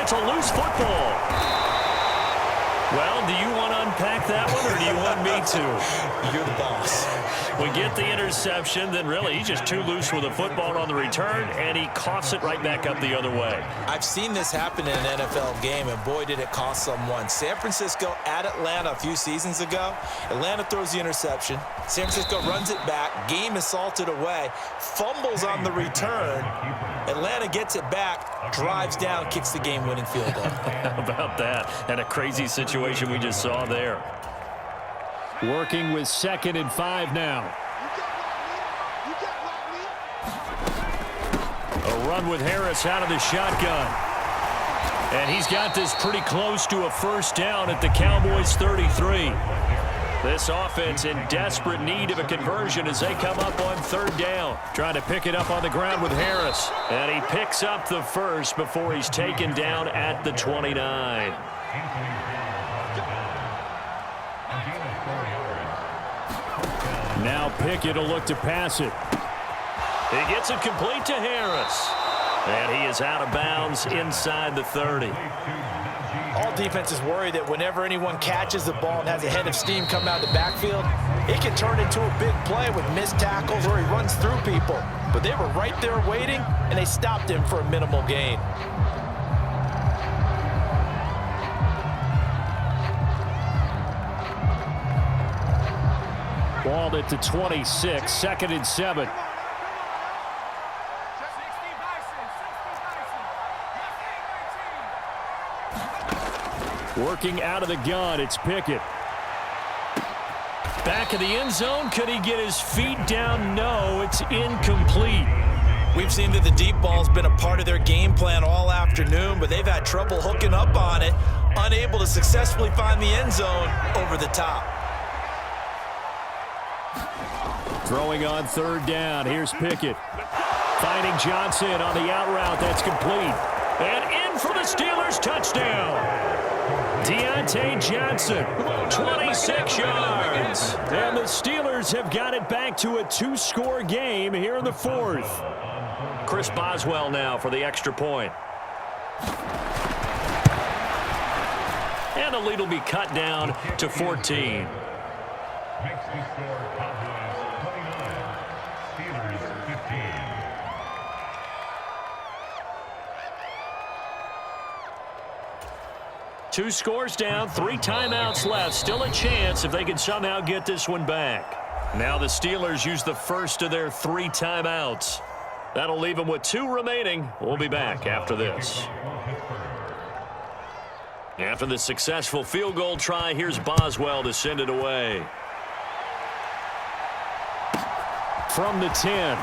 That's a loose football. Well, do you want to unpack that one, or do you want me to? You're the boss. We get the interception, then really he's just too loose with the football on the return, and he coughs it right back up the other way. I've seen this happen in an NFL game, and boy, did it cost someone. San Francisco at Atlanta a few seasons ago. Atlanta throws the interception. San Francisco runs it back. Game is salted away. Fumbles on the return. Atlanta gets it back, drives down, kicks the game-winning field goal. How about that? And a crazy situation we just saw there. Working with 2nd and 5 now. A run with Harris out of the shotgun. And he's got this pretty close to a first down at the Cowboys' 33. This offense in desperate need of a conversion as they come up on 3rd down. Trying to pick it up on the ground with Harris. And he picks up the first before he's taken down at the 29. Now Pickett will look to pass it. He gets it complete to Harris. And he is out of bounds inside the 30. All defenses worry that whenever anyone catches the ball and has a head of steam come out of the backfield, it can turn into a big play with missed tackles or he runs through people. But they were right there waiting, and they stopped him for a minimal gain. Ball at the 26, 2nd and 7. Working out of the gun, it's Pickett. Back of the end zone, could he get his feet down? No, it's incomplete. We've seen that the deep ball's been a part of their game plan all afternoon, but they've had trouble hooking up on it, unable to successfully find the end zone over the top. Throwing on 3rd down, here's Pickett. Finding Johnson on the out route, that's complete. And in for the Steelers, touchdown. Deontay Johnson, 26 yards. And the Steelers have got it back to a 2-score game here in the 4th. Chris Boswell now for the extra point. And the lead will be cut down to 14. Makes the score Cowboys 29, Steelers 15. Two scores down, 3 timeouts left. Still a chance if they can somehow get this one back. Now the Steelers use the first of their 3 timeouts. That'll leave them with 2 remaining. We'll be back after this. After the successful field goal try, here's Boswell to send it away. From the 10.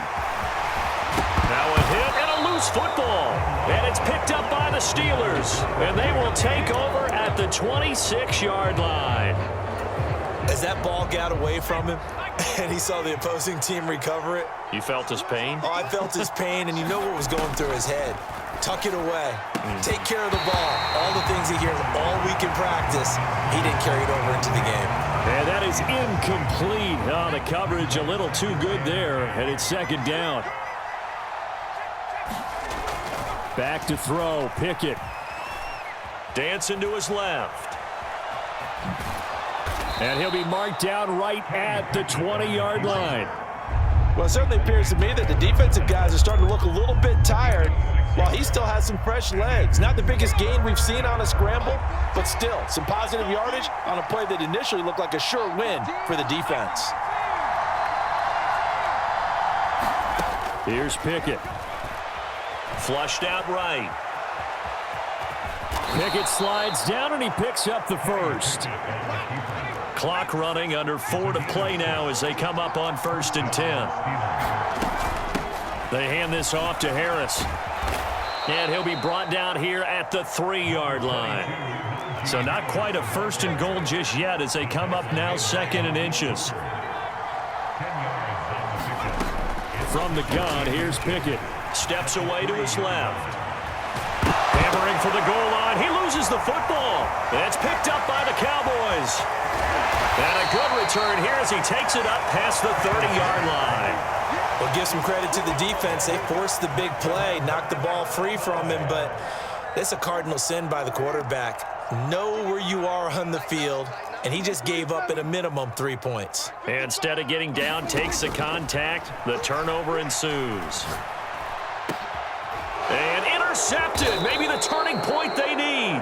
Now a hit and a loose football. And it's picked up by the Steelers. And they will take over at the 26-yard line. As that ball got away from him and he saw the opposing team recover it. You felt his pain? Oh, I felt his pain, and you know what was going through his head. Tuck it away. Take care of the ball. All the things he hears all week in practice, he didn't carry it over into the game. And that is incomplete. Oh, the coverage a little too good there, and it's 2nd down. Back to throw, Pickett. Dancing to his left. And he'll be marked down right at the 20-yard line. Well, it certainly appears to me that the defensive guys are starting to look a little bit tired while he still has some fresh legs. Not the biggest gain we've seen on a scramble, but still some positive yardage on a play that initially looked like a sure win for the defense. Here's Pickett. Flushed out right. Pickett slides down, and he picks up the first. Clock running, under 4 to play now as they come up on 1st and 10. They hand this off to Harris. And he'll be brought down here at the 3-yard line. So not quite a 1st and goal just yet as they come up now 2nd and inches. From the gun, here's Pickett. Steps away to his left. Hammering for the goal line. He loses the football. It's picked up by the Cowboys. And a good return here as he takes it up past the 30-yard line. Well, give some credit to the defense. They forced the big play, knocked the ball free from him, but This is a cardinal sin by the quarterback. Know where you are on the field, and he just gave up at a minimum 3 points. Instead of getting down, takes the contact. The turnover ensues. And intercepted. Maybe the turning point they need.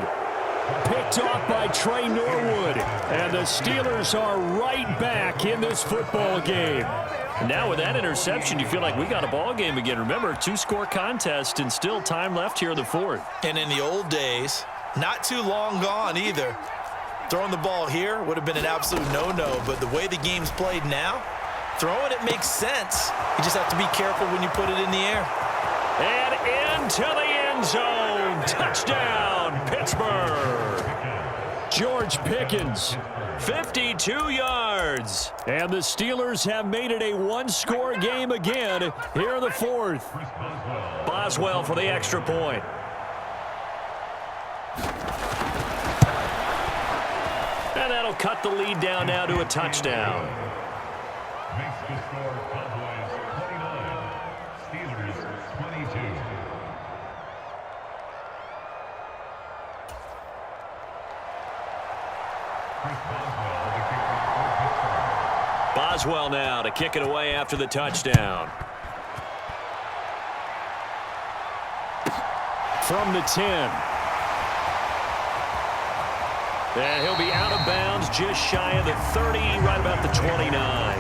Picked off by Trey Norwood. And the Steelers are right back in this football game. Now with that interception, you feel like we got a ball game again. Remember, 2-score contest and still time left here in the fourth. And in the old days, not too long gone either, throwing the ball here would have been an absolute no-no. But the way the game's played now, throwing it makes sense. You just have to be careful when you put it in the air. And into the end zone. Touchdown, Pittsburgh. George Pickens. 52 yards. And the Steelers have made it a one-score game again here in the fourth. Boswell for the extra point. And that'll cut the lead down now to a touchdown. Makes the score Cowboys 29, Steelers 22. Boswell now to kick it away after the touchdown. From the 10. And he'll be out of bounds just shy of the 30, right about the 29.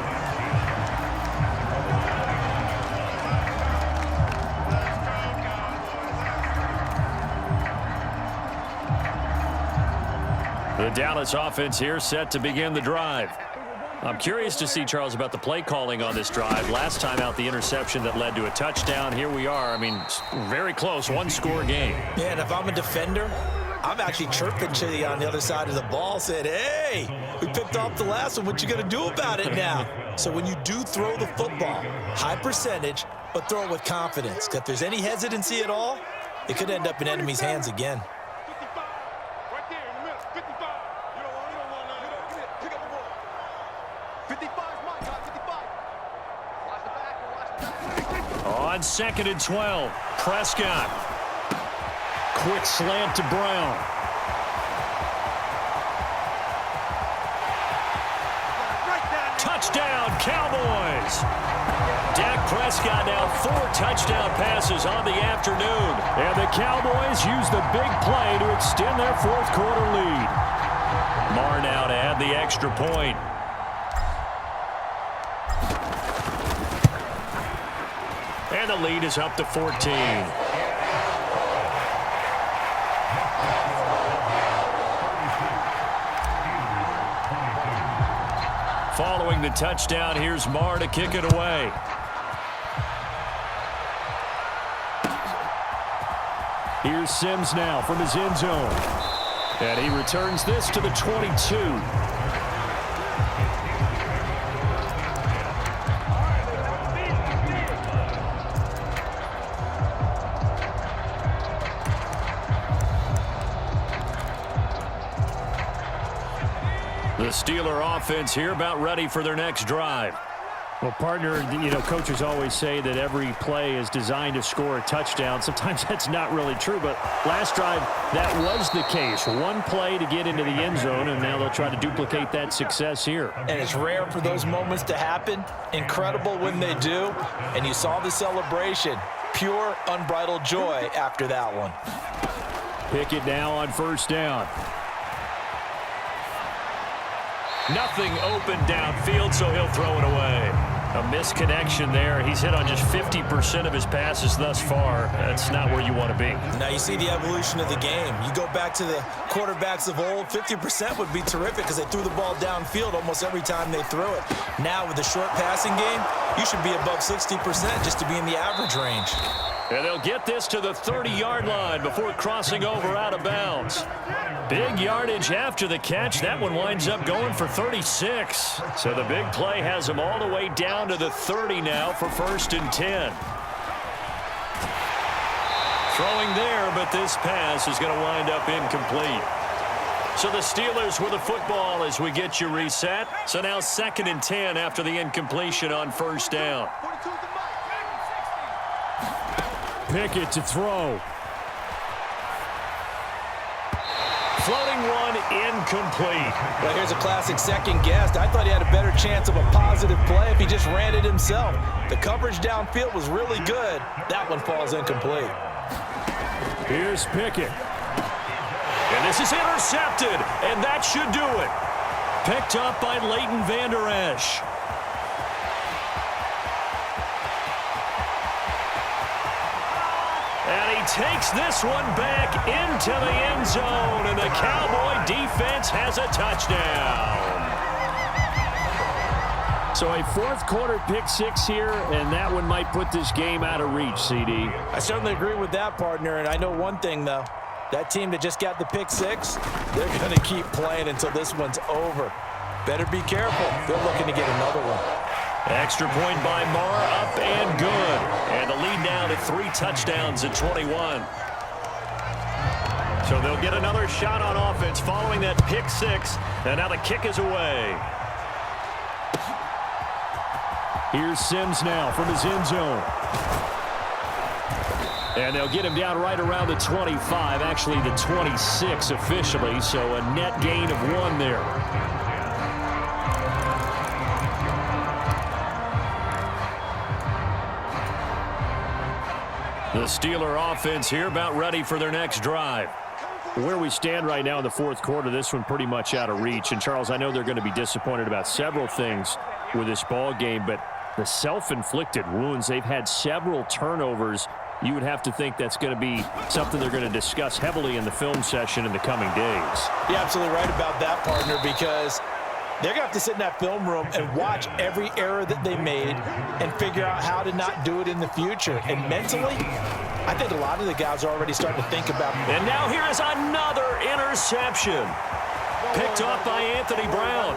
The Dallas offense here set to begin the drive. I'm curious to see, Charles, about the play calling on this drive. Last time out, the interception that led to a touchdown. Here we are. I mean, very close, one-score game. Yeah, and if I'm a defender, I'm actually chirping to you on the other side of the ball, saying, hey, we picked off the last one. What you going to do about it now? So when you do throw the football, high percentage, but throw it with confidence. If there's any hesitancy at all, it could end up in enemy's hands again. On 2nd and 12, Prescott. Quick slant to Brown. Touchdown, Cowboys! Dak Prescott now 4 touchdown passes on the afternoon. And the Cowboys use the big play to extend their fourth quarter lead. Marr now to add the extra point. And the lead is up to 14. Following the touchdown, here's Marr to kick it away. Here's Sims now from his end zone. And he returns this to the 22. The Steeler offense here about ready for their next drive. Well, partner, coaches always say that every play is designed to score a touchdown. Sometimes that's not really true, but last drive, that was the case. One play to get into the end zone, and now they'll try to duplicate that success here. And it's rare for those moments to happen. Incredible when they do. And you saw the celebration. Pure, unbridled joy after that one. Pickett now on 1st down. Nothing open downfield, so he'll throw it away. A misconnection there. He's hit on just 50% of his passes thus far. That's not where you want to be. Now you see the evolution of the game. You go back to the quarterbacks of old, 50% would be terrific because they threw the ball downfield almost every time they threw it. Now with the short passing game, you should be above 60% just to be in the average range. And they'll get this to the 30-yard line before crossing over out of bounds. Big yardage after the catch. That one winds up going for 36. So the big play has them all the way down to the 30 now for 1st and 10. Throwing there, but this pass is going to wind up incomplete. So the Steelers with the football as we get you reset. So now 2nd and 10 after the incompletion on 1st down. Pickett to throw. Floating one incomplete. Well, here's a classic second guess. I thought he had a better chance of a positive play if he just ran it himself. The coverage downfield was really good. That one falls incomplete. Here's Pickett. And this is intercepted, and that should do it. Picked up by Leighton Vander Esch. And he takes this one back into the end zone, and the Cowboy defense has a touchdown. So a fourth quarter pick six here, and that one might put this game out of reach, CD. I certainly agree with that, partner, and I know one thing, though. That team that just got the pick six, they're going to keep playing until this one's over. Better be careful. They're looking to get another one. Extra point by Marr, up and good. And the lead now to 3 touchdowns at 21. So they'll get another shot on offense following that pick six, and now the kick is away. Here's Sims now from his end zone. And they'll get him down right around the 25, actually the 26 officially, so a net gain of 1 there. The Steeler offense here about ready for their next drive. Where we stand right now in the fourth quarter, this one pretty much out of reach. And, Charles, I know they're going to be disappointed about several things with this ball game, but the self-inflicted wounds, they've had several turnovers. You would have to think that's going to be something they're going to discuss heavily in the film session in the coming days. You're absolutely right about that, partner, because they're going to have to sit in that film room and watch every error that they made and figure out how to not do it in the future. And mentally, I think a lot of the guys are already starting to think about it. And now here is another interception. Picked off by Anthony Brown.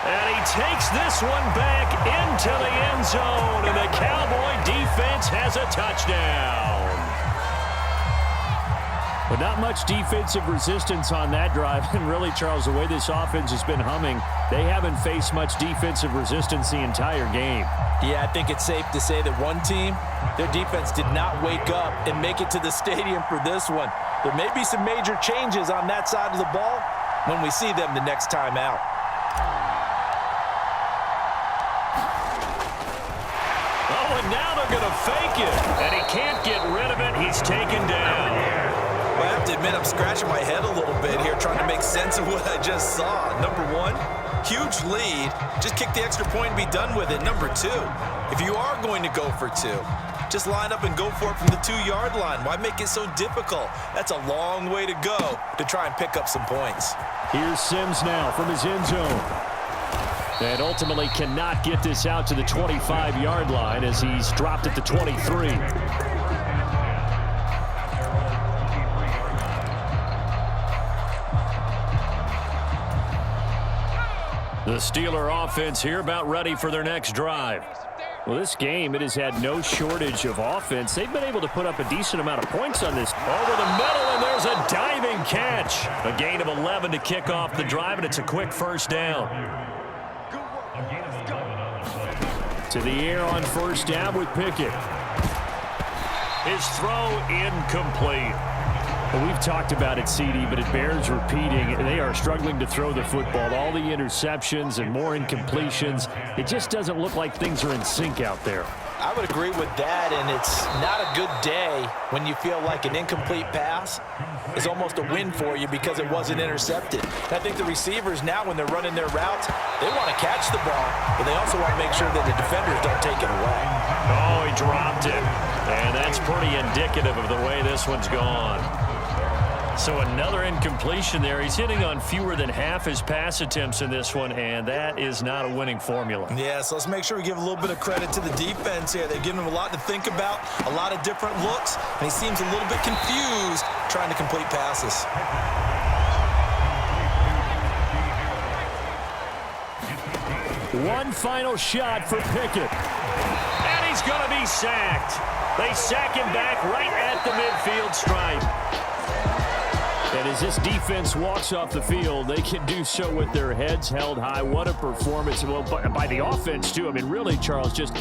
And he takes this one back into the end zone, and the Cowboy defense has a touchdown. But not much defensive resistance on that drive. And really, Charles, the way this offense has been humming, they haven't faced much defensive resistance the entire game. Yeah, I think it's safe to say that one team, their defense did not wake up and make it to the stadium for this one. There may be some major changes on that side of the ball when we see them the next time out. Oh, and now they're going to fake it. And he can't get rid of it. He's taken down. Well, I have to admit, I'm scratching my head a little bit here trying to make sense of what I just saw. Number one, huge lead. Just kick the extra point and be done with it. Number two, if you are going to go for 2, just line up and go for it from the 2-yard line. Why make it so difficult? That's a long way to go to try and pick up some points. Here's Sims now from his end zone. And ultimately cannot get this out to the 25-yard line as he's dropped at the 23. The Steeler offense here about ready for their next drive. Well, this game, it has had no shortage of offense. They've been able to put up a decent amount of points on this. Over the middle, and there's a diving catch. A gain of 11 to kick off the drive, and it's a quick first down. To the air on first down with Pickett. His throw incomplete. Well, we've talked about it, CD, but it bears repeating. They are struggling to throw the football. All the interceptions and more incompletions. It just doesn't look like things are in sync out there. I would agree with that, and it's not a good day when you feel like an incomplete pass is almost a win for you because it wasn't intercepted. I think the receivers now, when they're running their routes, they want to catch the ball, but they also want to make sure that the defenders don't take it away. Oh, he dropped it. And that's pretty indicative of the way this one's gone. So another incompletion there. He's hitting on fewer than half his pass attempts in this one, and that is not a winning formula. Yeah, so let's make sure we give a little bit of credit to the defense here. They've given him a lot to think about, a lot of different looks, and he seems a little bit confused trying to complete passes. One final shot for Pickett. And he's going to be sacked. They sack him back right at the midfield stripe. And as this defense walks off the field, they can do so with their heads held high. What a performance. Well, by the offense, too. I mean, really, Charles, just